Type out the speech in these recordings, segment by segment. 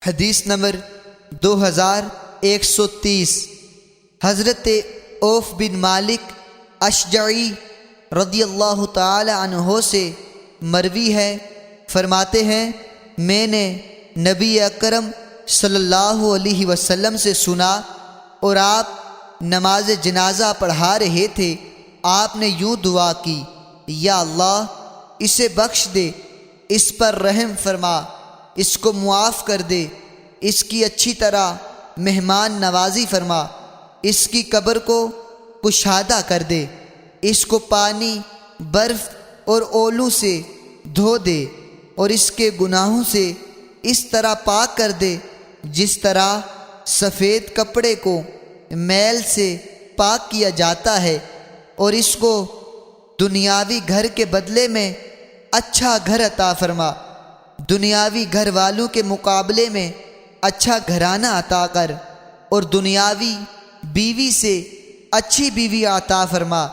حدیث نمبر 2130 حضرت عوف بن مالک اشجعی رضی اللہ تعالی عنہ سے مروی ہے، فرماتے ہیں میں نے نبی اکرم صلی اللہ علیہ وسلم سے سنا اور آپ نماز جنازہ پڑھا رہے تھے۔ آپ نے یوں دعا کی، یا اللہ اسے بخش دے، اس پر رحم فرما، اس کو معاف کر دے، اس کی اچھی طرح مہمان نوازی فرما، اس کی قبر کو کشادہ کر دے، اس کو پانی، برف اور اولوں سے دھو دے اور اس کے گناہوں سے اس طرح پاک کر دے جس طرح سفید کپڑے کو میل سے پاک کیا جاتا ہے، اور اس کو دنیاوی گھر کے بدلے میں اچھا گھر عطا فرما، دنیاوی گھر والوں کے مقابلے میں اچھا گھرانہ عطا کر، اور دنیاوی بیوی سے اچھی بیوی عطا فرما،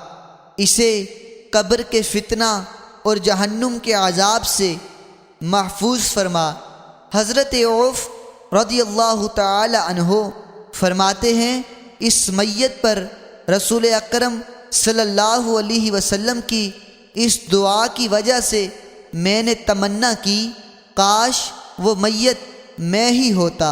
اسے قبر کے فتنہ اور جہنم کے عذاب سے محفوظ فرما۔ حضرت عوف رضی اللہ تعالی عنہ فرماتے ہیں اس میت پر رسول اکرم صلی اللہ علیہ وسلم کی اس دعا کی وجہ سے میں نے تمنا کی کاش وہ میت میں ہی ہوتا۔